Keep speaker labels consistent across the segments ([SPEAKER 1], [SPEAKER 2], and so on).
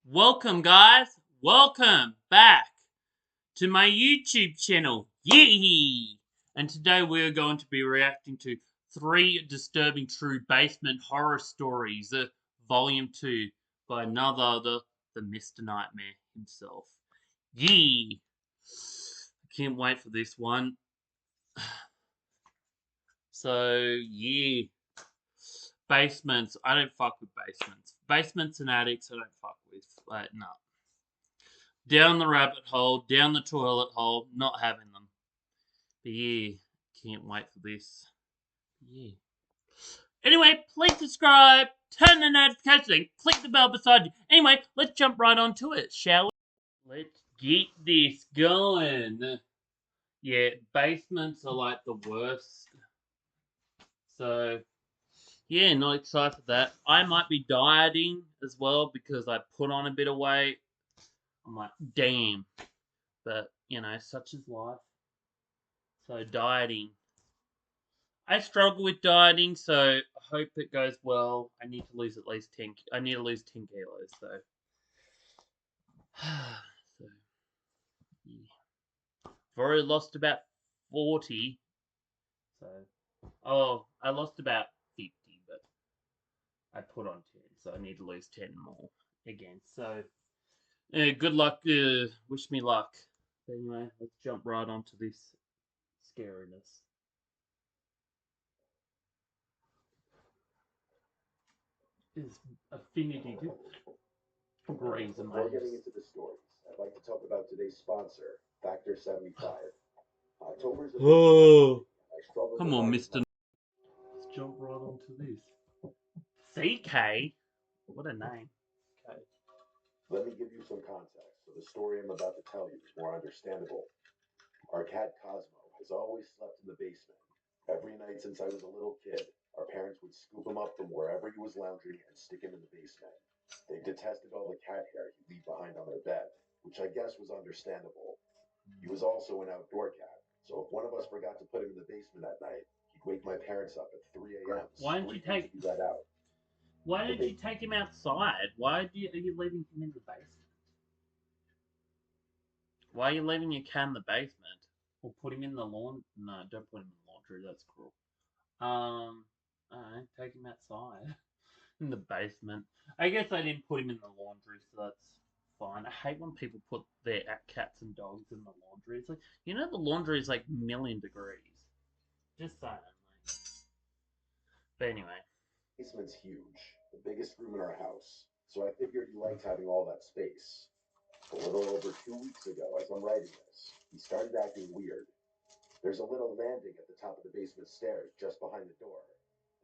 [SPEAKER 1] Welcome, guys. Welcome back to my YouTube channel. Yee! And today we're going to be reacting to 3 disturbing true basement horror stories, Volume 2, by none other than Mr. Nightmare himself. Yee! I can't wait for this one. So, yeah. Basements. I don't fuck with basements. Basements and attics I don't fuck with. Like, no. Down the rabbit hole, down the toilet hole, not having them. But yeah, can't wait for this. Yeah. Anyway, please subscribe, turn the notifications on, click the bell beside you. Anyway, let's jump right onto it, shall we? Let's get this going. Yeah, basements are like the worst. So, yeah, not excited for that. I might be dieting as well because I put on a bit of weight. I'm like, damn. But, such is life. So, dieting. I struggle with dieting, so I hope it goes well. I need to lose at least 10. I need to lose 10 kilos, so. So, yeah. I've already lost about 40. So, I lost about 50, but I put on 10, so I need to lose 10 more again. So, good luck. Wish me luck. But anyway, let's jump right onto this scariness. Is affinity to graze and
[SPEAKER 2] Before getting into the stories, I'd like to talk about today's sponsor, Factor 75. October's a big month.
[SPEAKER 1] Oh,
[SPEAKER 2] I struggle
[SPEAKER 1] come
[SPEAKER 2] to
[SPEAKER 1] on,
[SPEAKER 2] find
[SPEAKER 1] Mister. Let's jump right onto this. CK? What a name. Okay.
[SPEAKER 2] Let me give you some context so the story I'm about to tell you is more understandable. Our cat Cosmo has always slept in the basement. Every night since I was a little kid, our parents would scoop him up from wherever he was lounging and stick him in the basement. They detested all the cat hair he'd leave behind on their bed, which I guess was understandable. He was also an outdoor cat, so if one of us forgot to put him in the basement at night, he'd wake my parents up at 3 a.m.
[SPEAKER 1] Why didn't you
[SPEAKER 2] screaming
[SPEAKER 1] take?
[SPEAKER 2] to be let out.
[SPEAKER 1] Why didn't you take him outside? Are you leaving him in the basement? Why are you leaving your cat in the basement? Or put him in the lawn? No, don't put him in the laundry. That's cruel. Alright, take him outside. In the basement. I guess I didn't put him in the laundry, so that's fine. I hate when people put their cats and dogs in the laundry. It's like, the laundry is like million degrees. Just saying. Like. But anyway.
[SPEAKER 2] The basement's huge, the biggest room in our house, so I figured he liked having all that space. A little over 2 weeks ago, as I'm writing this, he started acting weird. There's a little landing at the top of the basement stairs just behind the door.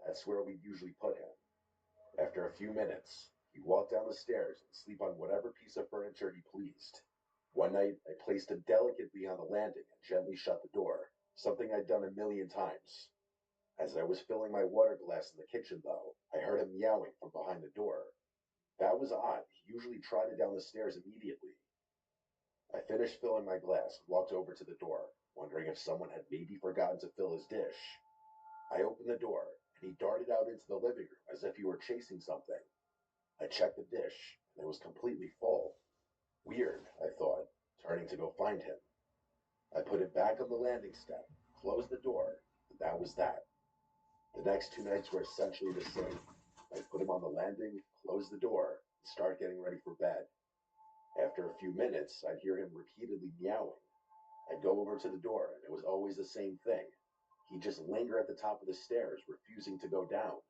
[SPEAKER 2] That's where we'd usually put him. After a few minutes, he'd walk down the stairs and sleep on whatever piece of furniture he pleased. One night, I placed him delicately on the landing and gently shut the door, something I'd done a million times. As I was filling my water glass in the kitchen, though, I heard him meowing from behind the door. That was odd. He usually trotted down the stairs immediately. I finished filling my glass and walked over to the door, wondering if someone had maybe forgotten to fill his dish. I opened the door, and he darted out into the living room as if he were chasing something. I checked the dish, and it was completely full. Weird, I thought, turning to go find him. I put it back on the landing step, closed the door, and that was that. The next 2 nights were essentially the same. I'd put him on the landing, close the door, and start getting ready for bed. After a few minutes, I'd hear him repeatedly meowing. I'd go over to the door, and it was always the same thing. He'd just linger at the top of the stairs, refusing to go down.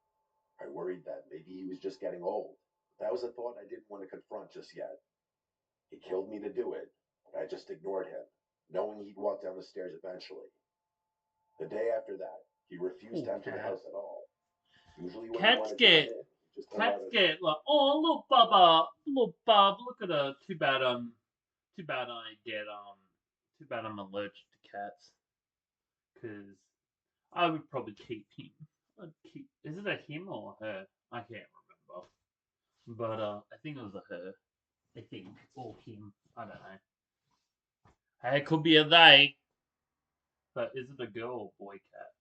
[SPEAKER 2] I worried that maybe he was just getting old. That was a thought I didn't want to confront just yet. It killed me to do it, but I just ignored him, knowing he'd walk down the stairs eventually. The day after that, he refused to enter the house at all. Usually when he
[SPEAKER 1] Cats
[SPEAKER 2] wanted to come
[SPEAKER 1] get
[SPEAKER 2] in, he just hung
[SPEAKER 1] cats
[SPEAKER 2] out.
[SPEAKER 1] get like, oh, look, Bubba, look, Bub, look at her. Too bad too bad I'm allergic to cats. Cause I would probably keep him. Is it a him or a her? I can't remember. But I think it was a her. I think or him. I don't know. Hey, it could be a they. But is it a girl or boy cat?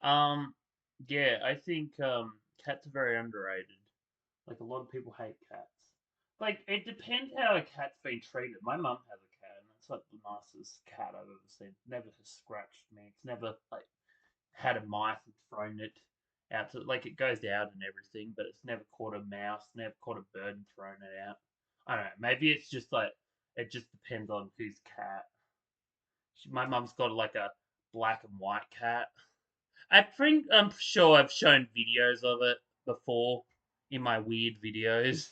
[SPEAKER 1] I don't know. Yeah, I think cats are very underrated. Like a lot of people hate cats. Like it depends how a cat's been treated. My mum has a cat, and it's like the nicest cat I've ever seen. Never has scratched me. It's never like had a mice and thrown it out to like it goes out and everything, but it's never caught a mouse, never caught a bird and thrown it out. I don't know. Maybe it's just like it just depends on whose cat. My mum's got like a black and white cat. I'm sure I've shown videos of it before in my weird videos.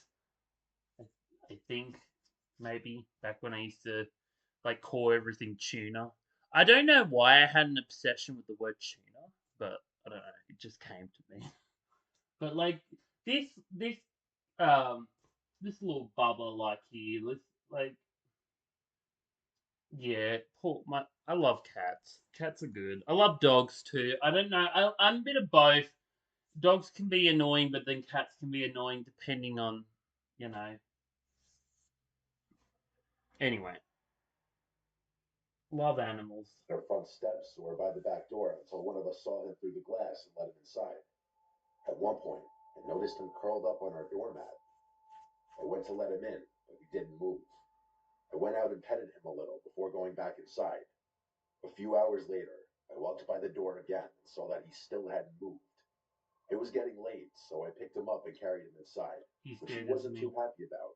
[SPEAKER 1] I, I think maybe back when I used to like call everything tuna. I don't know why I had an obsession with the word tuna, but I don't know. It just came to me. But like this, this, um, this little bubba like here, like yeah, Paul. I love cats. Cats are good. I love dogs too. I don't know. I'm a bit of both. Dogs can be annoying, but then cats can be annoying depending on, you know. Anyway, love animals.
[SPEAKER 2] Our front steps or by the back door until one of us saw him through the glass and let him inside. At one point, I noticed him curled up on our doormat. I went to let him in, but he didn't move. I went out and petted him a little before going back inside. A few hours later, I walked by the door again and saw that he still hadn't moved. It was getting late, so I picked him up and carried him inside,
[SPEAKER 1] He's
[SPEAKER 2] which he
[SPEAKER 1] dead as
[SPEAKER 2] wasn't too
[SPEAKER 1] me.
[SPEAKER 2] happy about.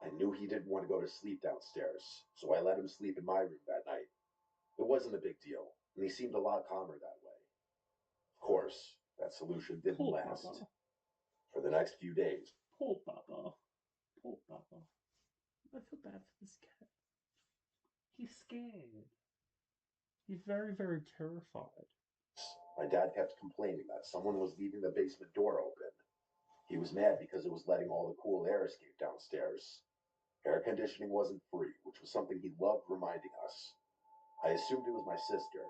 [SPEAKER 2] I knew he didn't want to go to sleep downstairs, so I let him sleep in my room that night. It wasn't a big deal, and he seemed a lot calmer that way. Of course, that solution didn't
[SPEAKER 1] Poor
[SPEAKER 2] last.
[SPEAKER 1] Bubba.
[SPEAKER 2] For the next few days,
[SPEAKER 1] Poor Bubba. Poor Bubba. I feel bad for this cat. He's scared. He's very, very terrified.
[SPEAKER 2] my dad kept complaining that someone was leaving the basement door open. He was mad because it was letting all the cool air escape downstairs. Air conditioning wasn't free, which was something he loved reminding us. I assumed it was my sister.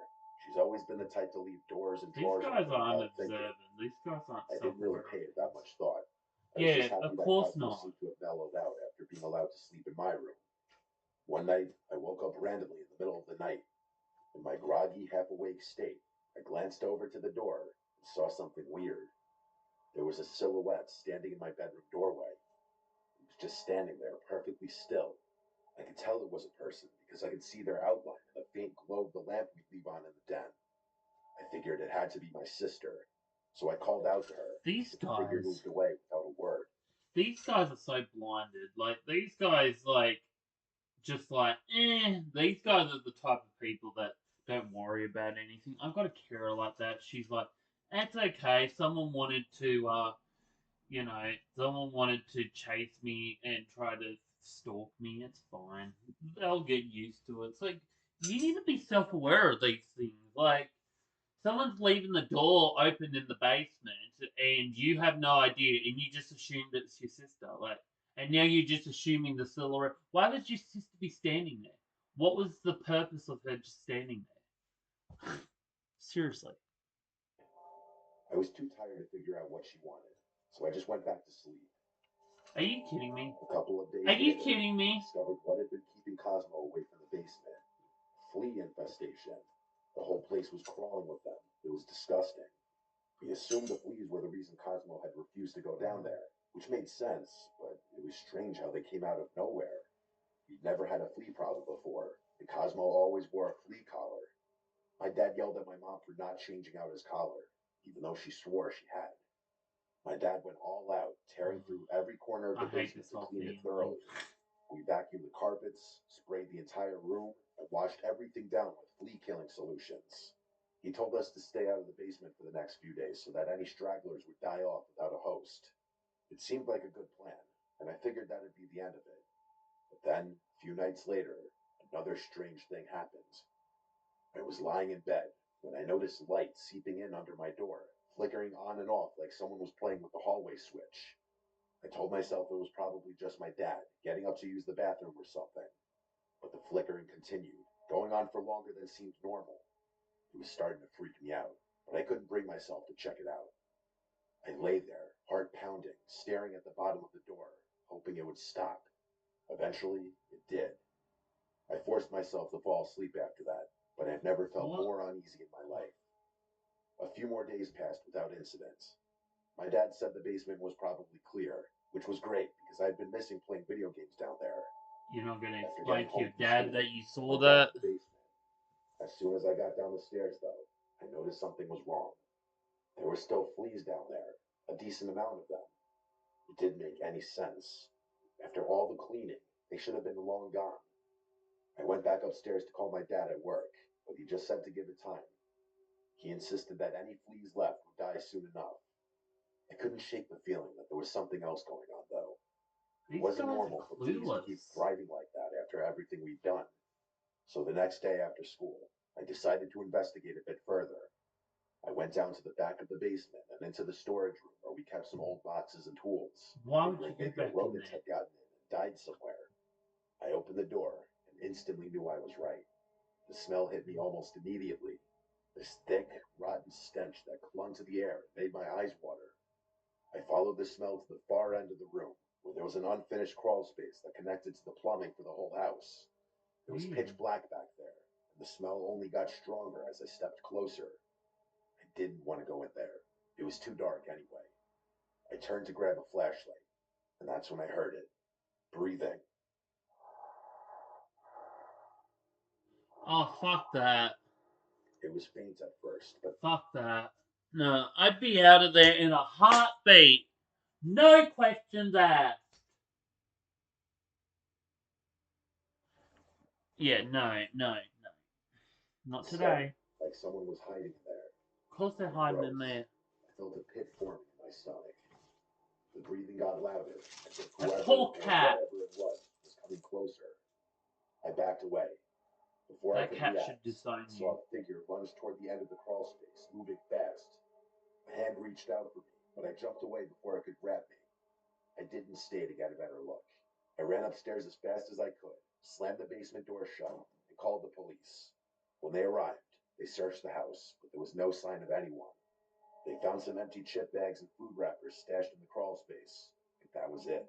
[SPEAKER 2] She's always been the type to leave doors and
[SPEAKER 1] These
[SPEAKER 2] drawers
[SPEAKER 1] guys
[SPEAKER 2] open
[SPEAKER 1] are
[SPEAKER 2] without thinking.
[SPEAKER 1] unobservant. These guys aren't
[SPEAKER 2] I didn't really
[SPEAKER 1] self-aware of
[SPEAKER 2] pay it that
[SPEAKER 1] anything.
[SPEAKER 2] much thought. I was
[SPEAKER 1] Yeah,
[SPEAKER 2] just happy
[SPEAKER 1] of
[SPEAKER 2] that
[SPEAKER 1] course
[SPEAKER 2] Cosmo
[SPEAKER 1] not.
[SPEAKER 2] seemed to have mellowed out after being allowed to sleep in my room. One night, I woke up randomly in the middle of the night. In my groggy, half awake state, I glanced over to the door and saw something weird. There was a silhouette standing in my bedroom doorway. It was just standing there, perfectly still. I could tell it was a person because I could see their outline in the faint glow of the lamp we leave on in the den. I figured it had to be my sister, so I called out to her,
[SPEAKER 1] These
[SPEAKER 2] but the figure
[SPEAKER 1] guys,
[SPEAKER 2] moved away without a word.
[SPEAKER 1] these guys are so blinded. Like these guys, like just like These guys are the type of people that don't worry about anything. I've got a Kira like that. She's like, it's okay. Someone wanted to chase me and try to stalk me. It's fine. They'll get used to it. It's like you need to be self-aware of these things. Like someone's leaving the door open in the basement and you have no idea and you just assumed it's your sister. Like and now you're just assuming the silhouette. Why would your sister be standing there? What was the purpose of her just standing there? Seriously.
[SPEAKER 2] I was too tired to figure out what she wanted, so I just went back to sleep.
[SPEAKER 1] Are you kidding me?
[SPEAKER 2] A couple of
[SPEAKER 1] Are
[SPEAKER 2] days
[SPEAKER 1] you
[SPEAKER 2] later,
[SPEAKER 1] kidding
[SPEAKER 2] I
[SPEAKER 1] me?
[SPEAKER 2] discovered what had been keeping Cosmo away from the basement. Flea infestation. The whole place was crawling with them. It was disgusting. We assumed the fleas were the reason Cosmo had refused to go down there, which made sense, but it was strange how they came out of nowhere. He'd never had a flea problem before, and Cosmo always wore a flea collar. My dad yelled at my mom for not changing out his collar, even though she swore she had. My dad went all out, tearing through every corner of the
[SPEAKER 1] I hate
[SPEAKER 2] basement
[SPEAKER 1] this
[SPEAKER 2] to
[SPEAKER 1] whole
[SPEAKER 2] clean it
[SPEAKER 1] thing.
[SPEAKER 2] thoroughly. We vacuumed the carpets, sprayed the entire room, and washed everything down with flea killing solutions. He told us to stay out of the basement for the next few days so that any stragglers would die off without a host. It seemed like a good plan, and I figured that'd be the end of it. But then, a few nights later, another strange thing happened. I was lying in bed when I noticed light seeping in under my door, flickering on and off like someone was playing with the hallway switch. I told myself it was probably just my dad getting up to use the bathroom or something, but the flickering continued, going on for longer than seemed normal. It was starting to freak me out, but I couldn't bring myself to check it out. I lay there, heart pounding, staring at the bottom of the door, hoping it would stop. Eventually, it did. I forced myself to fall asleep after that, but I've never felt
[SPEAKER 1] What?
[SPEAKER 2] more uneasy in my life. A few more days passed without incident. My dad said the basement was probably clear, which was great because I'd been missing playing video games down there.
[SPEAKER 1] You're not gonna
[SPEAKER 2] After
[SPEAKER 1] explain
[SPEAKER 2] getting
[SPEAKER 1] to your
[SPEAKER 2] home from
[SPEAKER 1] dad
[SPEAKER 2] school,
[SPEAKER 1] that you
[SPEAKER 2] I
[SPEAKER 1] saw
[SPEAKER 2] went down
[SPEAKER 1] that?
[SPEAKER 2] to the basement. As soon as I got down the stairs, though, I noticed something was wrong. There were still fleas down there, a decent amount of them. It didn't make any sense. After all the cleaning, they should have been long gone. I went back upstairs to call my dad at work, but he just said to give it time. He insisted that any fleas left would die soon enough. I couldn't shake the feeling that there was something else going on, though. It
[SPEAKER 1] These
[SPEAKER 2] wasn't
[SPEAKER 1] guys
[SPEAKER 2] normal
[SPEAKER 1] are
[SPEAKER 2] for fleas to keep
[SPEAKER 1] clueless.
[SPEAKER 2] thriving like that after everything we'd done. So the next day after school, I decided to investigate a bit further. I went down to the back of the basement and into the storage room where we kept some old boxes and tools,
[SPEAKER 1] Why would you
[SPEAKER 2] figuring
[SPEAKER 1] go
[SPEAKER 2] maybe a
[SPEAKER 1] back in
[SPEAKER 2] rodent
[SPEAKER 1] there?
[SPEAKER 2] had gotten in and died somewhere. I opened the door and instantly knew I was right. The smell hit me almost immediately. This thick, rotten stench that clung to the air made my eyes water. I followed the smell to the far end of the room, where there was an unfinished crawl space that connected to the plumbing for the whole house. It was
[SPEAKER 1] Ew.
[SPEAKER 2] pitch black back there, and the smell only got stronger as I stepped closer. I didn't want to go in there. It was too dark anyway. I turned to grab a flashlight, and that's when I heard it. Breathing.
[SPEAKER 1] Oh, fuck that.
[SPEAKER 2] It was faint at first, but
[SPEAKER 1] Fuck that. No, I'd be out of there in a heartbeat. No questions asked. Yeah, no, no, no. Not
[SPEAKER 2] steady,
[SPEAKER 1] today.
[SPEAKER 2] like someone was hiding in there.
[SPEAKER 1] Of course they're
[SPEAKER 2] I
[SPEAKER 1] hiding in
[SPEAKER 2] froze.
[SPEAKER 1] there.
[SPEAKER 2] I felt a pit forming in my stomach. The breathing got louder, as if
[SPEAKER 1] That
[SPEAKER 2] whoever
[SPEAKER 1] poor
[SPEAKER 2] or
[SPEAKER 1] cat.
[SPEAKER 2] whatever it was coming closer. I backed away. Before I
[SPEAKER 1] That
[SPEAKER 2] could
[SPEAKER 1] cat should
[SPEAKER 2] react,
[SPEAKER 1] disown
[SPEAKER 2] I
[SPEAKER 1] you.
[SPEAKER 2] saw a figure lunge toward the end of the crawl space, moving fast. A hand reached out for me, but I jumped away before it could grab me. I didn't stay to get a better look. I ran upstairs as fast as I could, slammed the basement door shut, and called the police. When they arrived, they searched the house, but there was no sign of anyone. They found some empty chip bags and food wrappers stashed in the crawl space, but that was it.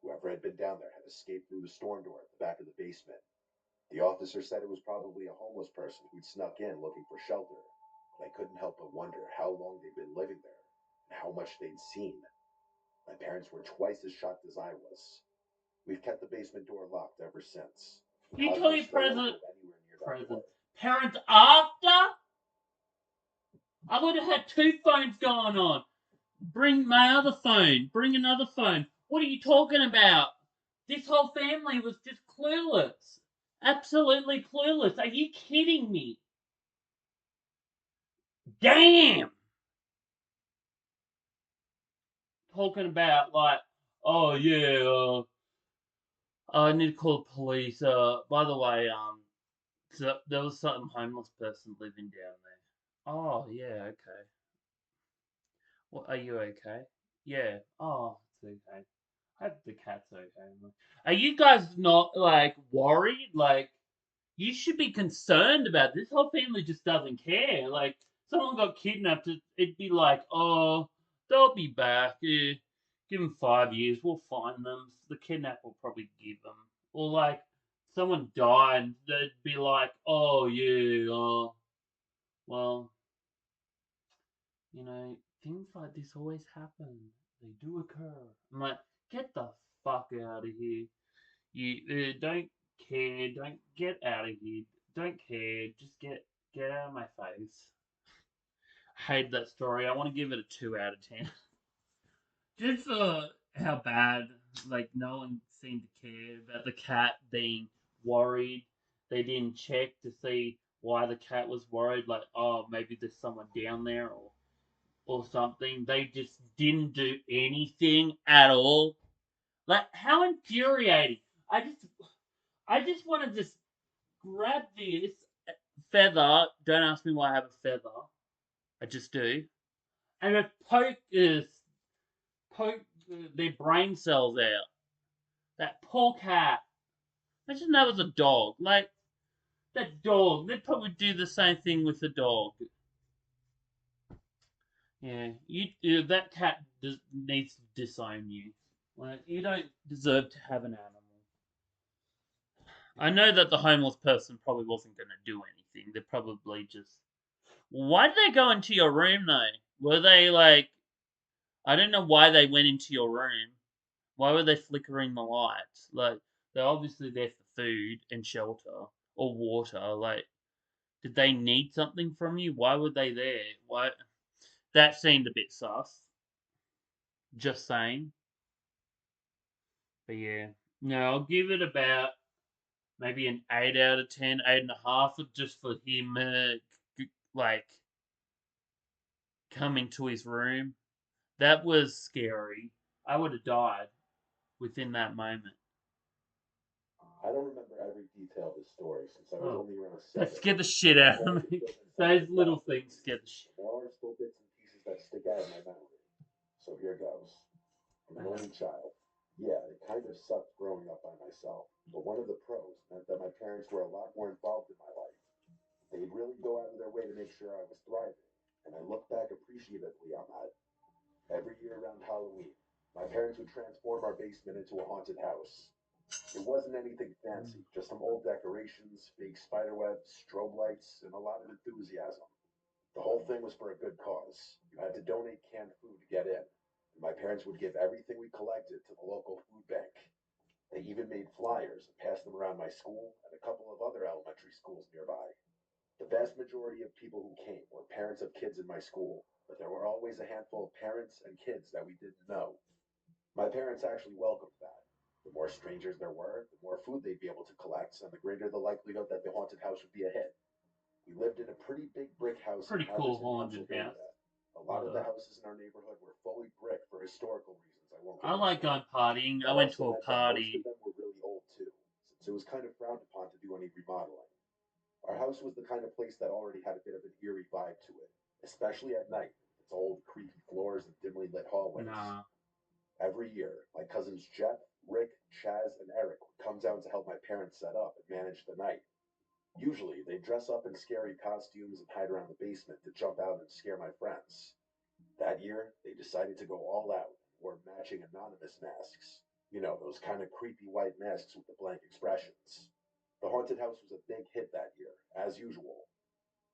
[SPEAKER 2] Whoever had been down there had escaped through the storm door at the back of the basement. The officer said it was probably a homeless person who'd snuck in looking for shelter, but I couldn't help but wonder how long they'd been living there and how much they'd seen. My parents were twice as shocked as I was. We've kept the basement door locked ever since.
[SPEAKER 1] You
[SPEAKER 2] I'll
[SPEAKER 1] told
[SPEAKER 2] never
[SPEAKER 1] your
[SPEAKER 2] stay or
[SPEAKER 1] present,
[SPEAKER 2] go anywhere near that door.
[SPEAKER 1] parents after? I would have had two phones going on. Bring my other phone. Bring another phone. What are you talking about? This whole family was just clueless. Absolutely clueless. Are you kidding me? Damn! Talking about, like, oh yeah, I need to call the police. By the way, so there was some homeless person living down there. Oh yeah, okay. What, are you okay? Yeah. Oh, it's okay. I hope the cat's okay. Are you guys not like worried? Like, you should be concerned about this. Whole family just doesn't care. Like, someone got kidnapped, it'd be like, oh, they'll be back. Yeah. Give them 5 years, we'll find them. The kidnap will probably give them. Or like, someone died, they'd be like, oh yeah, well, things like this always happen. They do occur. I'm like, get the fuck out of here. You don't care. Don't get out of here. Don't care. Just get out of my face. I hate that story. I want to give it a 2 out of 10. Just how bad. Like no one seemed to care about the cat being worried. They didn't check to see why the cat was worried. Like, oh, maybe there's someone down there, or something. They just didn't do anything at all. Like how infuriating! I just want to just grab this feather. Don't ask me why I have a feather. I just do, and just poke their brain cells out. That poor cat. Imagine that was a dog. Like that dog, they'd probably do the same thing with the dog. Yeah, that cat needs to disown you. Like you don't deserve to have an animal. I know that the homeless person probably wasn't going to do anything. They're probably just. Why did they go into your room though? Were they like? I don't know why they went into your room. Why were they flickering the lights? Like, they're obviously there for food and shelter or water. Like, did they need something from you? Why were they there? Why? That seemed a bit sus. Just saying. But yeah. No, I'll give it about maybe an 8 out of 10, 8.5, just for him, like, coming to his room. That was scary. I would have died within that moment.
[SPEAKER 2] I don't remember every detail of the story since I was
[SPEAKER 1] Oh,
[SPEAKER 2] only around
[SPEAKER 1] that
[SPEAKER 2] 7.
[SPEAKER 1] scared the shit
[SPEAKER 2] My
[SPEAKER 1] out of
[SPEAKER 2] parents had
[SPEAKER 1] me.
[SPEAKER 2] filled in some of
[SPEAKER 1] Those
[SPEAKER 2] the
[SPEAKER 1] little
[SPEAKER 2] gaps,
[SPEAKER 1] things scared the shit.
[SPEAKER 2] there are still bits and pieces that stick out in my memory. So here goes. I'm an only child. Yeah, it kind of sucked growing up by myself, but one of the pros meant that my parents were a lot more involved in my life. They'd really go out of their way to make sure I was thriving, and I look back appreciatively on that. Every year around Halloween, my parents would transform our basement into a haunted house. It wasn't anything fancy, just some old decorations, fake spiderwebs, strobe lights, and a lot of enthusiasm. The whole thing was for a good cause. You had to donate canned food to get in. And my parents would give everything we collected to the local food bank. They even made flyers and passed them around my school and a couple of other elementary schools nearby. The vast majority of people who came were parents of kids in my school, but there were always a handful of parents and kids that we didn't know. My parents actually welcomed that. The more strangers there were, the more food they'd be able to collect, and the greater the likelihood that the haunted house would be a hit. We lived in a pretty big brick house in
[SPEAKER 1] Pretty cool
[SPEAKER 2] Haverton,
[SPEAKER 1] haunted house.
[SPEAKER 2] Pennsylvania. A lot of the houses in our neighborhood were fully brick for historical reasons I won't
[SPEAKER 1] I
[SPEAKER 2] get
[SPEAKER 1] like
[SPEAKER 2] into.
[SPEAKER 1] going partying. I
[SPEAKER 2] That
[SPEAKER 1] went
[SPEAKER 2] also
[SPEAKER 1] to a
[SPEAKER 2] meant that most of
[SPEAKER 1] party.
[SPEAKER 2] them were really old too, since it was kind of frowned upon to do any remodeling. Our house was the kind of place that already had a bit of an eerie vibe to it, especially at night, with its old, creaky floors and dimly lit hallways.
[SPEAKER 1] Nah.
[SPEAKER 2] Every year, my cousins Jeff, Rick, Chaz, and Eric would come down to help my parents set up and manage the night. Usually, they'd dress up in scary costumes and hide around the basement to jump out and scare my friends. That year, they decided to go all out and wore matching anonymous masks. You know, those kind of creepy white masks with the blank expressions. The haunted house was a big hit that year, as usual.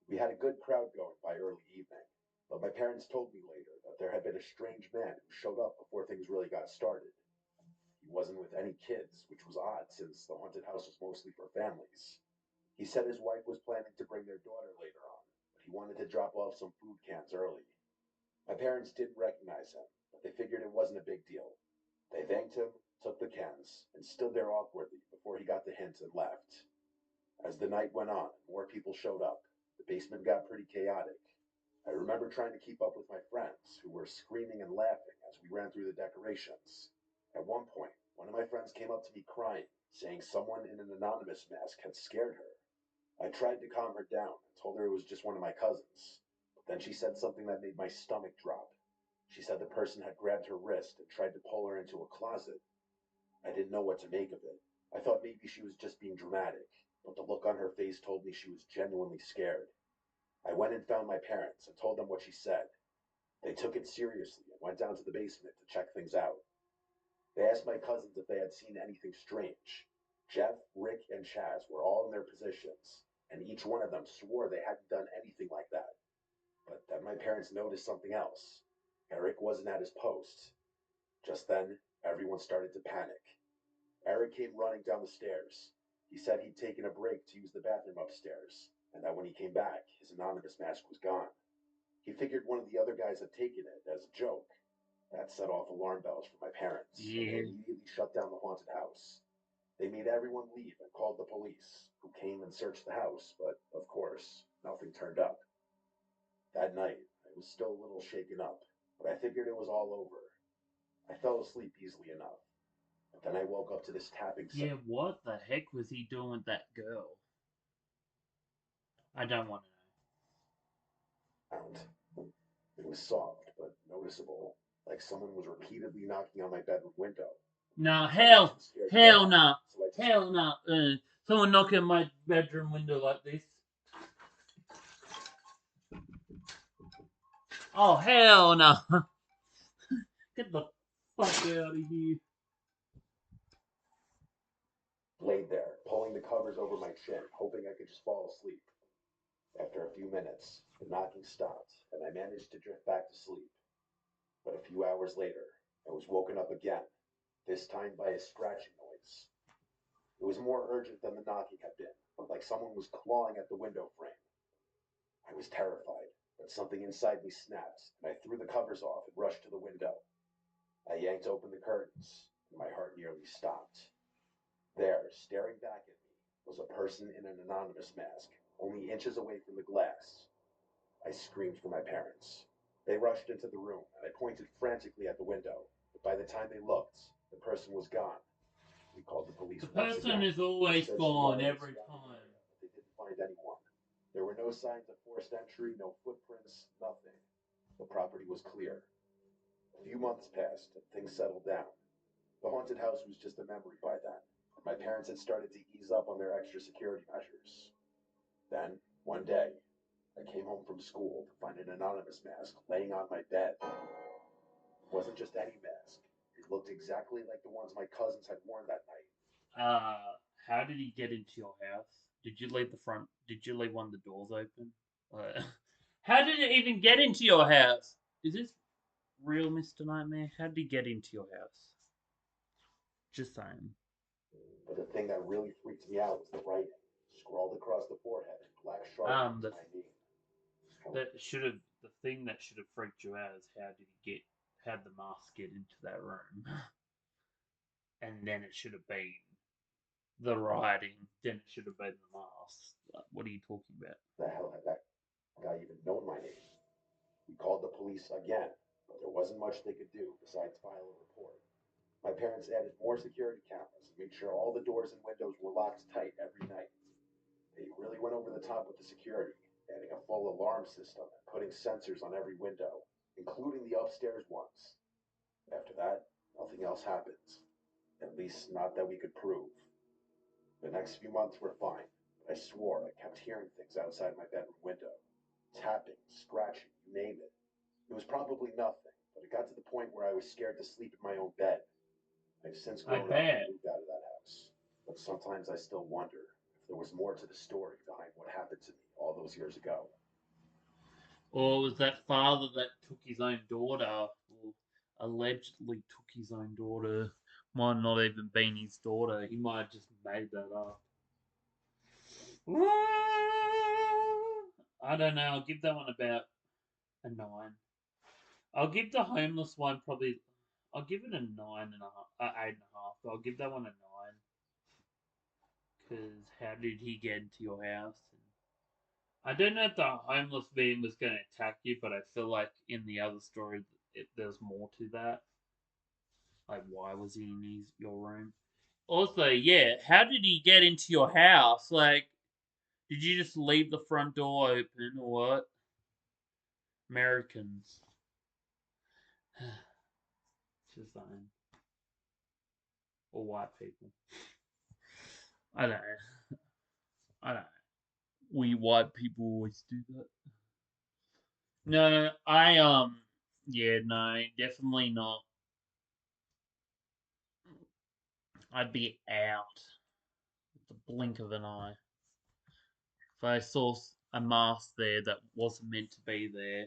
[SPEAKER 2] We had a good crowd going by early evening, but my parents told me later that there had been a strange man who showed up before things really got started. He wasn't with any kids, which was odd since the haunted house was mostly for families. He said his wife was planning to bring their daughter later on, but he wanted to drop off some food cans early. My parents didn't recognize him, but they figured it wasn't a big deal. They thanked him, took the cans, and stood there awkwardly before he got the hint and left. As the night went on and more people showed up, the basement got pretty chaotic. I remember trying to keep up with my friends, who were screaming and laughing as we ran through the decorations. At one point, one of my friends came up to me crying, saying someone in an anonymous mask had scared her. I tried to calm her down and told her it was just one of my cousins. But then she said something that made my stomach drop. She said the person had grabbed her wrist and tried to pull her into a closet. I didn't know what to make of it. I thought maybe she was just being dramatic, but the look on her face told me she was genuinely scared. I went and found my parents and told them what she said. They took it seriously and went down to the basement to check things out. They asked my cousins if they had seen anything strange. Jeff, Rick, and Chaz were all in their positions, and each one of them swore they hadn't done anything like that. But then my parents noticed something else. Eric wasn't at his post. Just then, everyone started to panic. Eric came running down the stairs. He said he'd taken a break to use the bathroom upstairs, and that when he came back, his anonymous mask was gone. He figured one of the other guys had taken it as a joke. That set off alarm bells for my parents, and they
[SPEAKER 1] Yeah.
[SPEAKER 2] immediately shut down the haunted house. They made everyone leave and called the police, who came and searched the house, but of course, nothing turned up. That night, I was still a little shaken up, but I figured it was all over. I fell asleep easily enough, but then I woke up to this tapping
[SPEAKER 1] Yeah,
[SPEAKER 2] sound.
[SPEAKER 1] what the heck was he doing with that girl? I don't want to
[SPEAKER 2] It was soft, but noticeable, like someone was repeatedly knocking on my bedroom window.
[SPEAKER 1] know. No,
[SPEAKER 2] I wasn't scared
[SPEAKER 1] hell
[SPEAKER 2] yet,
[SPEAKER 1] no.
[SPEAKER 2] so I just
[SPEAKER 1] Hell no. Someone knocking on my bedroom window like this. Oh, hell no. Get the fuck out of here.
[SPEAKER 2] laid there, pulling the covers over my chin, hoping I could just fall asleep. After a few minutes, the knocking stopped, and I managed to drift back to sleep. But a few hours later, I was woken up again, this time by a scratching noise. It was more urgent than the knocking had been, like someone was clawing at the window frame. I was terrified, but something inside me snapped, and I threw the covers off and rushed to the window. I yanked open the curtains, and my heart nearly stopped. There, staring back at me, was a person in an anonymous mask, only inches away from the glass. I screamed for my parents. They rushed into the room, and I pointed frantically at the window, but by the time they looked, the person was gone. We called the police
[SPEAKER 1] The
[SPEAKER 2] once
[SPEAKER 1] person
[SPEAKER 2] again.
[SPEAKER 1] is
[SPEAKER 2] They
[SPEAKER 1] always
[SPEAKER 2] searched the
[SPEAKER 1] gone
[SPEAKER 2] yard and
[SPEAKER 1] every
[SPEAKER 2] surrounding
[SPEAKER 1] time.
[SPEAKER 2] area, but they didn't find anyone. There were no signs of forced entry, no footprints, nothing. The property was clear. A few months passed, and things settled down. The haunted house was just a memory by then. My parents had started to ease up on their extra security measures. Then, one day, I came home from school to find an anonymous mask laying on my bed. It wasn't just any mask. It looked exactly like the ones my cousins had worn that night.
[SPEAKER 1] Uh, how did he get into your house? Did you leave the front? Did you leave one of the doors open? How did it even get into your house? Is this real, Mr. Nightmare? How did he get into your house? Just saying.
[SPEAKER 2] But the thing that really freaked me out was the writing, scrawled across the forehead in black sharpie was
[SPEAKER 1] The
[SPEAKER 2] my name.
[SPEAKER 1] the thing that should have freaked you out is how did the mask get into that room? And then it should have been the writing. Then it should have been the mask. Like, what are you talking about?
[SPEAKER 2] The hell had that guy even known my name? We called the police again, but there wasn't much they could do besides file a report. My parents added more security cameras and made sure all the doors and windows were locked tight every night. They really went over the top with the security, adding a full alarm system and putting sensors on every window, including the upstairs ones. After that, nothing else happened. At least not that we could prove. The next few months were fine, but I swore I kept hearing things outside my bedroom window. Tapping, scratching, you name it. It was probably nothing, but it got to the point where I was scared to sleep in my own bed. I've since
[SPEAKER 1] I
[SPEAKER 2] grown up and
[SPEAKER 1] bet.
[SPEAKER 2] moved out of that house, but sometimes I still wonder if there was more to the story behind what happened to me all those years ago.
[SPEAKER 1] Or was that father that took his own daughter, or allegedly took his own daughter, might not even been his daughter. He might have just made that up. I don't know. I'll give that one about a 9. I'll give the homeless one probably. I'll give it a 9.5, 8.5. But I'll give that one a 9 because how did he get into your house? I don't know if the homeless man was going to attack you, but I feel like in the other story, there's more to that. Like, why was he in your room? Also, yeah, how did he get into your house? Like, did you just leave the front door open or what? Americans. Just saying. Or white people. I don't know. I don't know. We white people always do that. No, yeah, no, definitely not. I'd be out with the blink of an eye. If I saw a mask there that wasn't meant to be there,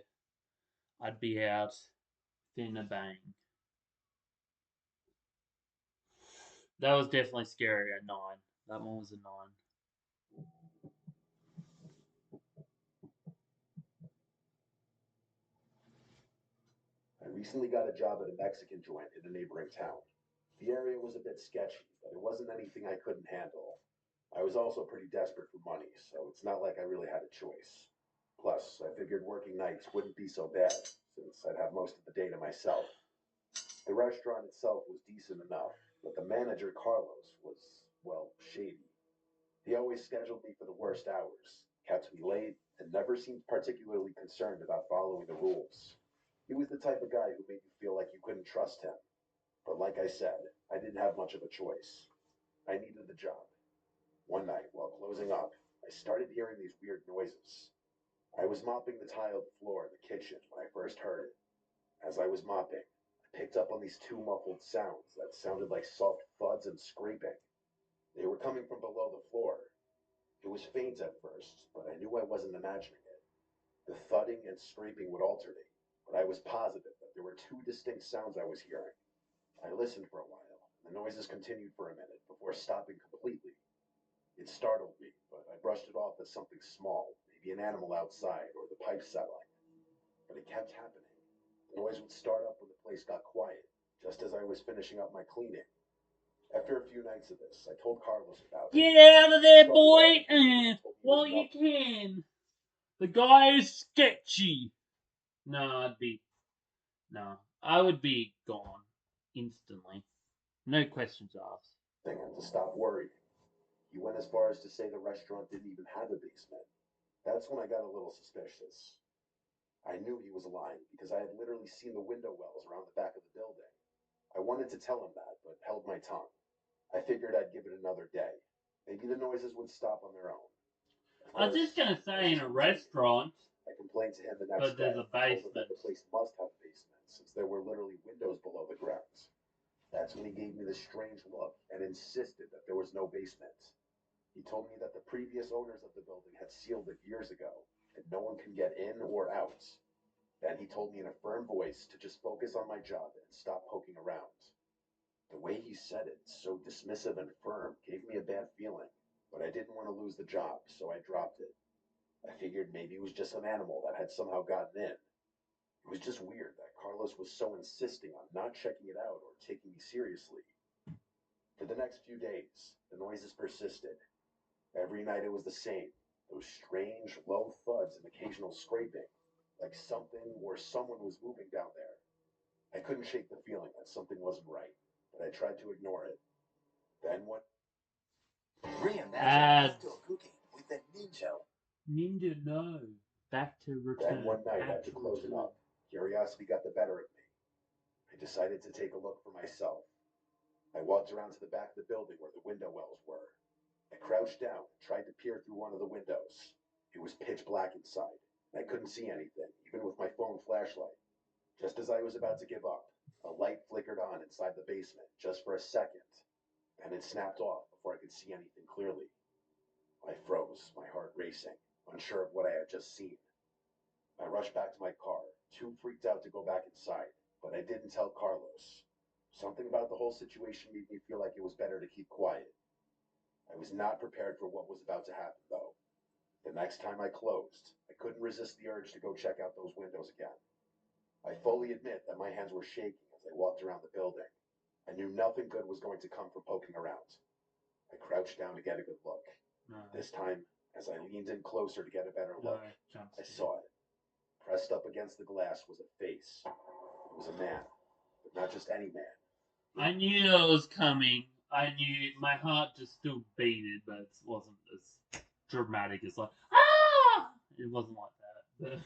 [SPEAKER 1] I'd be out in a bang. That was definitely scary. A 9. That one was a 9.
[SPEAKER 2] I recently got a job at a Mexican joint in a neighboring town. The area was a bit sketchy, but it wasn't anything I couldn't handle. I was also pretty desperate for money, so it's not like I really had a choice. Plus, I figured working nights wouldn't be so bad, since I'd have most of the day to myself. The restaurant itself was decent enough, but the manager, Carlos, was, well, shady. He always scheduled me for the worst hours, kept me late, and never seemed particularly concerned about following the rules. He was the type of guy who made you feel like you couldn't trust him. But like I said, I didn't have much of a choice. I needed the job. One night, while closing up, I started hearing these weird noises. I was mopping the tiled floor in the kitchen when I first heard it. As I was mopping, I picked up on these two muffled sounds that sounded like soft thuds and scraping. They were coming from below the floor. It was faint at first, but I knew I wasn't imagining it. The thudding and scraping would alternate. but I was positive that there were two distinct sounds I was hearing. I listened for a while, and the noises continued for a minute before stopping completely. It startled me, but I brushed it off as something small, maybe an animal outside or the pipe settling. But it kept happening. The noise would start up when the place got quiet, just as I was finishing up my cleaning. After a few nights of this, I told Carlos about it.
[SPEAKER 1] Get out of there, boy! Well, you can. The guy is sketchy. No, I would be gone instantly. No questions asked.
[SPEAKER 2] And to stop worrying. He went as far as to say the restaurant didn't even have a basement. That's when I got a little suspicious. I knew he was lying because I had literally seen the window wells around the back of the building. I wanted to tell him that, but held my tongue. I figured I'd give it another day. Maybe the noises would stop on their own.
[SPEAKER 1] I was just gonna say in a restaurant,
[SPEAKER 2] I complained to him the next
[SPEAKER 1] but there's
[SPEAKER 2] day.
[SPEAKER 1] a
[SPEAKER 2] I told him that
[SPEAKER 1] basement.
[SPEAKER 2] the place must have a basement since there were literally windows below the ground. That's when he gave me this strange look and insisted that there was no basement. He told me that the previous owners of the building had sealed it years ago, and no one can get in or out. Then he told me in a firm voice to just focus on my job and stop poking around. The way he said it, so dismissive and firm, gave me a bad feeling, but I didn't want to lose the job, so I dropped it. I figured maybe it was just some animal that had somehow gotten in. It was just weird that Carlos was so insisting on not checking it out or taking me seriously. For the next few days, the noises persisted. Every night it was the same, those strange, low thuds and occasional scraping, like something or someone was moving down there. I couldn't shake the feeling that something wasn't right, but I tried to ignore it. Then one
[SPEAKER 1] Ads. With the ninja. Ninja, no. Back to return.
[SPEAKER 2] Then one night, after closing up, curiosity got the better of me. I decided to take a look for myself. I walked around to the back of the building where the window wells were. I crouched down and tried to peer through one of the windows. It was pitch black inside, and I couldn't see anything, even with my phone flashlight. Just as I was about to give up, a light flickered on inside the basement, just for a second. Then it snapped off before I could see anything clearly. I froze, my heart racing, unsure of what I had just seen. I rushed back to my car, too freaked out to go back inside, but I didn't tell Carlos. Something about the whole situation made me feel like it was better to keep quiet. I was not prepared for what was about to happen, though. The next time I closed, I couldn't resist the urge to go check out those windows again. I fully admit that my hands were shaking as I walked around the building. I knew nothing good was going to come from poking around. I crouched down to get a good look.
[SPEAKER 1] No.
[SPEAKER 2] This time, as I leaned in closer to get a better look, I saw it. Pressed up against the glass was a face. It was a man, but not just any man.
[SPEAKER 1] I knew it was coming. I knew my heart just still beated, but it wasn't as dramatic as like ah. It wasn't like that. But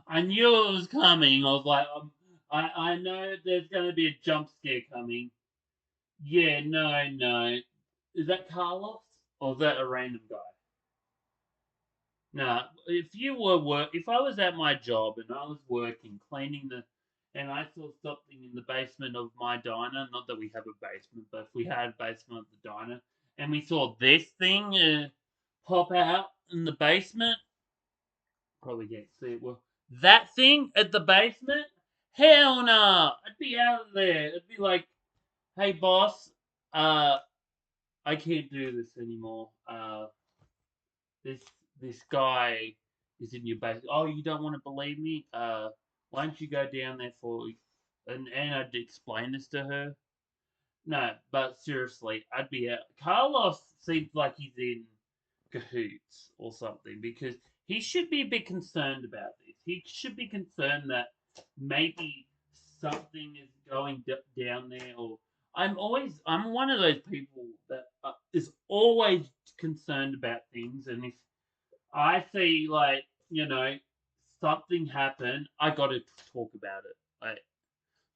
[SPEAKER 1] I knew it was coming. I was like, I know there's going to be a jump scare coming. Yeah, no. Is that Carlos or is that a random guy? Nah, if I was at my job and I was working, cleaning and I saw something in the basement of my diner, not that we have a basement, but if we had a basement of the diner, and we saw this thing pop out in the basement, probably can't see it well. That thing at the basement, hell no, I'd be out of there. It'd be like, hey boss, uh, I can't do this anymore. This this guy is in your base. Oh, you don't want to believe me? Why don't you go down there for and I'd explain this to her. No, but seriously, I'd be out. Carlos seems like he's in cahoots or something because he should be a bit concerned about this. He should be concerned that maybe something is going down there or I'm one of those people that is always concerned about things and if I see something happen, I got to talk about it.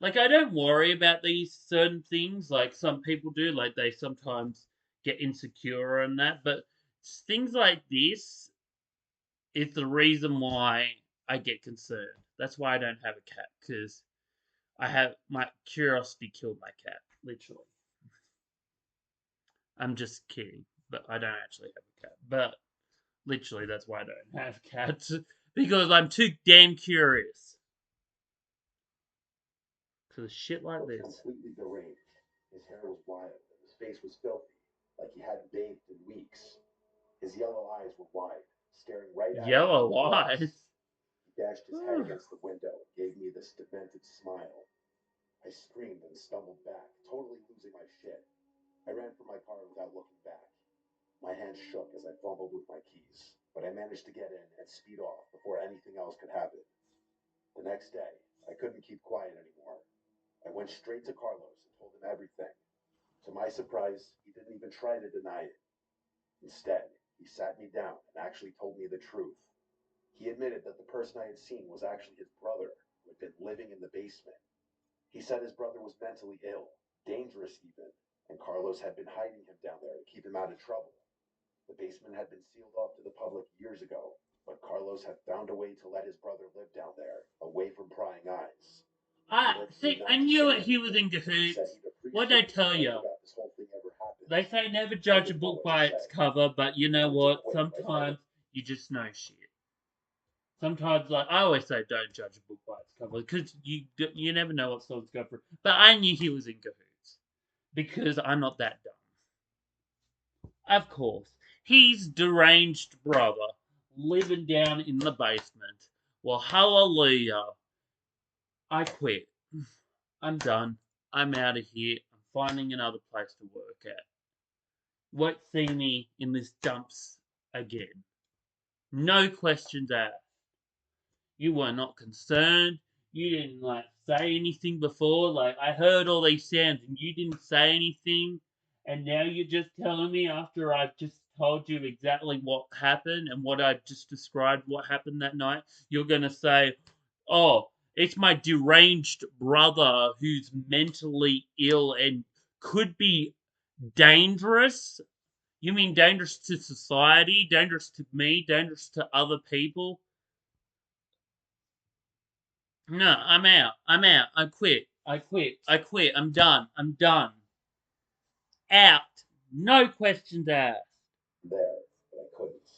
[SPEAKER 1] Like I don't worry about these certain things like some people do. Like they sometimes get insecure and that, but things like this is the reason why I get concerned. That's why I don't have a cat because I have my curiosity killed my cat. Literally, I'm just kidding, but I don't actually have a cat. But literally, that's why I don't have cats because I'm too damn curious. Cause shit
[SPEAKER 2] He
[SPEAKER 1] like
[SPEAKER 2] looked
[SPEAKER 1] this.
[SPEAKER 2] completely deranged. His hair was wild, and his face was filthy, like he hadn't bathed in weeks. His yellow eyes were wide, staring right at me through
[SPEAKER 1] Yellow
[SPEAKER 2] the glass.
[SPEAKER 1] eyes.
[SPEAKER 2] He dashed his head against the window and gave me this demented smile. I screamed and stumbled back, totally losing my shit. I ran for my car without looking back. My hands shook as I fumbled with my keys, but I managed to get in and speed off before anything else could happen. The next day, I couldn't keep quiet anymore. I went straight to Carlos and told him everything. To my surprise, he didn't even try to deny it. Instead, he sat me down and actually told me the truth. He admitted that the person I had seen was actually his brother, who had been living in the basement. He said his brother was mentally ill, dangerous even, and Carlos had been hiding him down there to keep him out of trouble. The basement had been sealed off to the public years ago, but Carlos had found a way to let his brother live down there, away from prying eyes. He
[SPEAKER 1] I
[SPEAKER 2] urged me
[SPEAKER 1] see. I
[SPEAKER 2] not to
[SPEAKER 1] knew
[SPEAKER 2] say
[SPEAKER 1] it. He was
[SPEAKER 2] anything,
[SPEAKER 1] in
[SPEAKER 2] and said
[SPEAKER 1] cahoots.
[SPEAKER 2] he'd
[SPEAKER 1] What'd I
[SPEAKER 2] appreciate it
[SPEAKER 1] tell
[SPEAKER 2] if I
[SPEAKER 1] you?
[SPEAKER 2] forgot this whole thing ever happened.
[SPEAKER 1] They say never
[SPEAKER 2] I
[SPEAKER 1] judge a
[SPEAKER 2] didn't know
[SPEAKER 1] book
[SPEAKER 2] what to
[SPEAKER 1] by
[SPEAKER 2] say.
[SPEAKER 1] its cover, but you
[SPEAKER 2] I
[SPEAKER 1] know
[SPEAKER 2] wanted to
[SPEAKER 1] what?
[SPEAKER 2] quit, but I
[SPEAKER 1] Sometimes you just know shit. Sometimes, like I always say, don't judge a book by its cover because you never know what someone's going through. But I knew he was in cahoots because I'm not that dumb. Of course, he's deranged brother living down in the basement. Well, hallelujah! I quit. I'm done. I'm out of here. I'm finding another place to work at. Won't see me in this dumps again. No questions asked. You were not concerned. You didn't like say anything before. Like I heard all these sounds and you didn't say anything. And now you're just telling me after I've just told you exactly what happened and what I just described what happened that night. You're gonna say, "Oh, it's my deranged brother who's mentally ill and could be dangerous." You mean dangerous to society, dangerous to me, dangerous to other people? No, I'm out. I'm out. I quit. I quit. I quit. I'm done. I'm done. Out. No questions asked.
[SPEAKER 2] There, but I couldn't.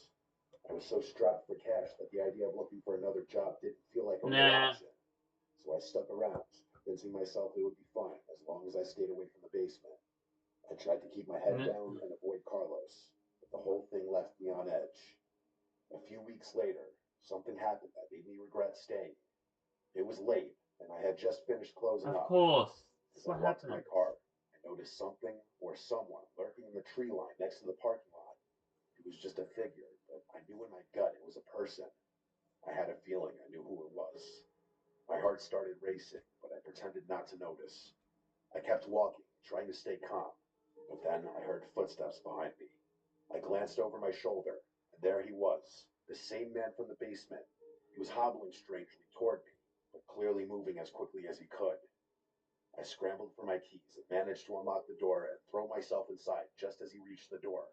[SPEAKER 2] I was so strapped for cash that the idea of looking for another job didn't feel like a real
[SPEAKER 1] Nah.
[SPEAKER 2] option. So I stuck around, convincing myself it would be fine as long as I stayed away from the basement. I tried to keep my head down and avoid Carlos, but the whole thing left me on edge. A few weeks later, something happened that made me regret staying. It was late, and I had just finished closing
[SPEAKER 1] Of
[SPEAKER 2] up.
[SPEAKER 1] course.
[SPEAKER 2] As
[SPEAKER 1] That's
[SPEAKER 2] I
[SPEAKER 1] what
[SPEAKER 2] walked to my
[SPEAKER 1] happened.
[SPEAKER 2] car, I noticed something or someone lurking in the tree line next to the parking lot. It was just a figure, but I knew in my gut it was a person. I had a feeling I knew who it was. My heart started racing, but I pretended not to notice. I kept walking, trying to stay calm, but then I heard footsteps behind me. I glanced over my shoulder, and there he was, the same man from the basement. He was hobbling strangely toward me, but clearly moving as quickly as he could. I scrambled for my keys and managed to unlock the door and throw myself inside just as he reached the door.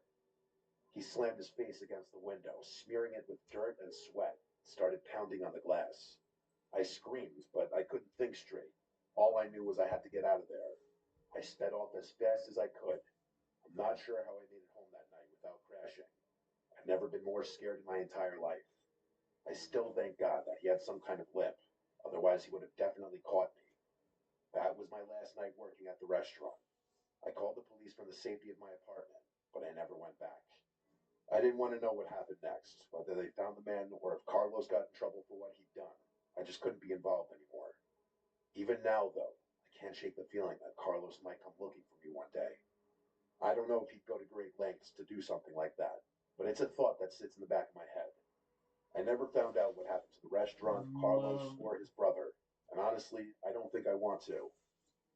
[SPEAKER 2] He slammed his face against the window, smearing it with dirt and sweat, and started pounding on the glass. I screamed, but I couldn't think straight. All I knew was I had to get out of there. I sped off as fast as I could. I'm not sure how I made it home that night without crashing. I've never been more scared in my entire life. I still thank God that he had some kind of lip. Otherwise, he would have definitely caught me. That was my last night working at the restaurant. I called the police from the safety of my apartment, but I never went back. I didn't want to know what happened next, whether they found the man or if Carlos got in trouble for what he'd done. I just couldn't be involved anymore. Even now, though, I can't shake the feeling that Carlos might come looking for me one day. I don't know if he'd go to great lengths to do something like that, but it's a thought that sits in the back of my head. I never found out what happened to the restaurant, Carlos,
[SPEAKER 1] Well,
[SPEAKER 2] or his brother, and honestly, I don't think I want to.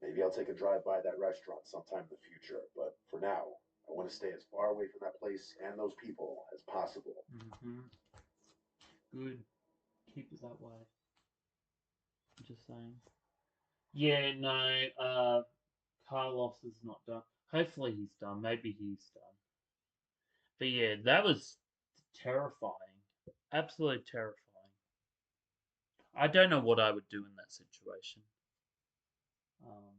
[SPEAKER 2] Maybe I'll take a drive by that restaurant sometime in the future, but for now, I want to stay as far away from that place and those people as possible.
[SPEAKER 1] hmm good. Keep it that way. I'm just saying. Yeah, no, Carlos is not done. Hopefully he's done. Maybe he's done. But yeah, that was terrifying. Absolutely terrifying. I don't know what I would do in that situation. Um,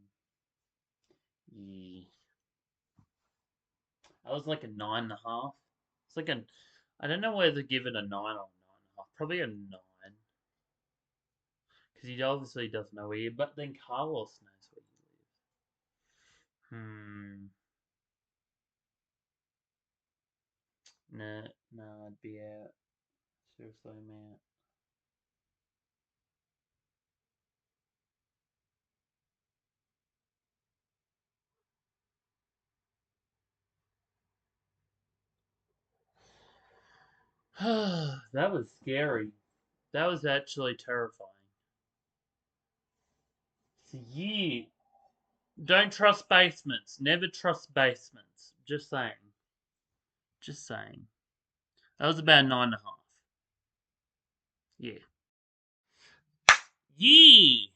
[SPEAKER 1] yeah. I was like a 9.5. It's like a, I don't know whether to give it a 9 or 9.5. Probably a 9. Because he obviously doesn't know where you. But then Carlos knows where you live. No, no, I'd be out. Seriously, I'm out. That was scary. That was actually terrifying. So, yeah. Don't trust basements. Never trust basements. Just saying. Just saying. That was about 9.5. Yeah. Yeah.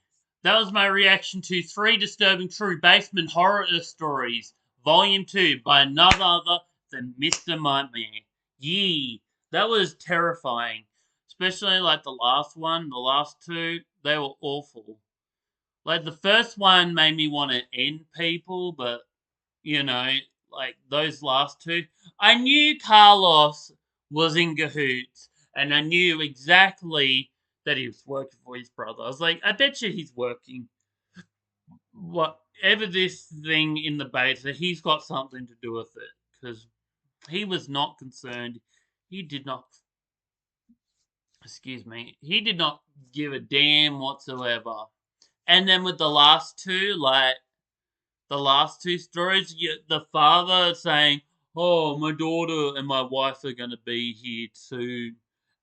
[SPEAKER 1] That was my reaction to 3 Disturbing True Basement Horror Stories, Volume 2, by none other than Mr. Nightmare. Yeah. That was terrifying. Especially like the last one, the last two, they were awful. Like the first one made me want to end people, but you know, like those last two. I knew Carlos was in cahoots, and I knew exactly that he was working for his brother. I was like, I bet you he's working. Whatever this thing in the beta, he's got something to do with it. Because he was not concerned. He did not, excuse me, he did not give a damn whatsoever. And then with the last two, like, the last two stories, the father saying, "Oh, my daughter and my wife are gonna be here soon,"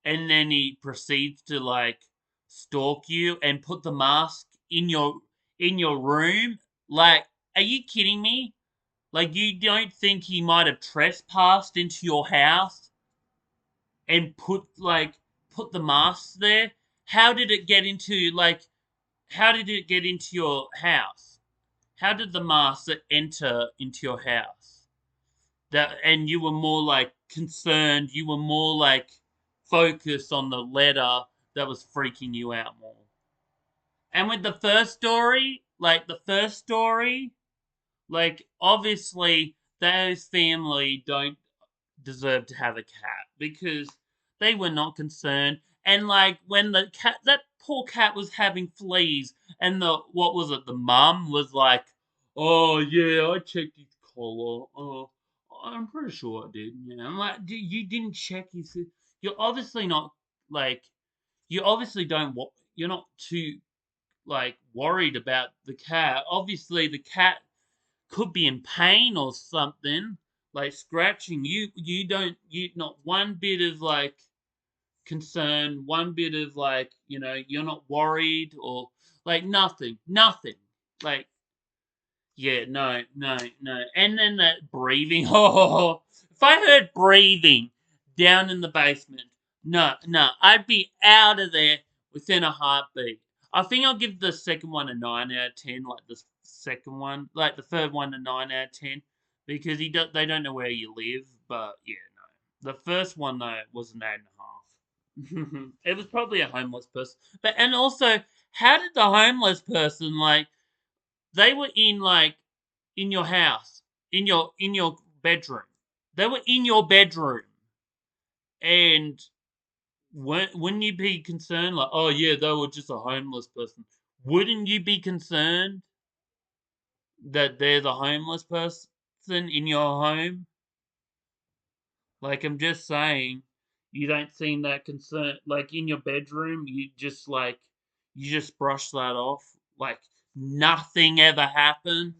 [SPEAKER 1] and then he proceeds to like stalk you and put the mask in your room. Like, are you kidding me? Like, you don't think he might have trespassed into your house and put the mask there? How did it get into How did it get into your house? How did the master enter into your house? And you were more like concerned, you were more like focused on the letter that was freaking you out more. And with the first story, like obviously those family don't deserve to have a cat because they were not concerned. And like when that poor cat was having fleas, and what was it? The mum was like, "Oh yeah, I checked his collar. Oh, I'm pretty sure I did." Yeah, I'm like, You didn't check his. You're obviously not like you obviously don't. You're not too like worried about the cat. Obviously, the cat could be in pain or something, like scratching. You not one bit of like concern, one bit of like, you're not worried or like nothing. Like, yeah, no, no, no. And then that breathing. Oh, if I heard breathing down in the basement, no, no, I'd be out of there within a heartbeat. I think I'll give the second one a 9 out of 10, like the second one, like the third one a 9 out of 10, because they don't know where you live, but yeah, no. The first one, though, was an 8.5. It was probably a homeless person. And also, how did the homeless person, like, they were in your house, in your bedroom. They were in your bedroom, and wouldn't you be concerned? Like, oh yeah, they were just a homeless person. Wouldn't you be concerned that they're the homeless person in your home? Like, I'm just saying, you don't seem that concerned. Like in your bedroom, you just brush that off, like nothing ever happened.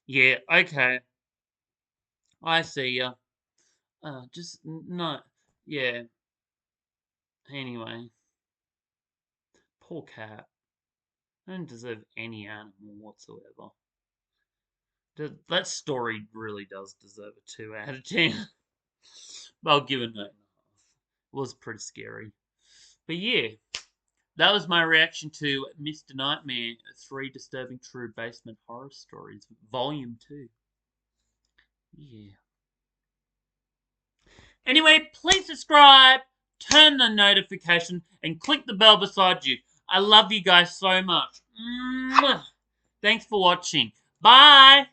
[SPEAKER 1] Yeah, okay. I see ya. Just no. Yeah. Anyway, poor cat. I don't deserve any animal whatsoever. That story really does deserve a 2 out of 10. But I'll give it an 8.5. It was pretty scary. But yeah, that was my reaction to Mr. Nightmare 3 Disturbing True Basement Horror Stories, Volume 2. Yeah. Anyway, please subscribe, turn the notification, and click the bell beside you. I love you guys so much. Mwah! Thanks for watching. Bye!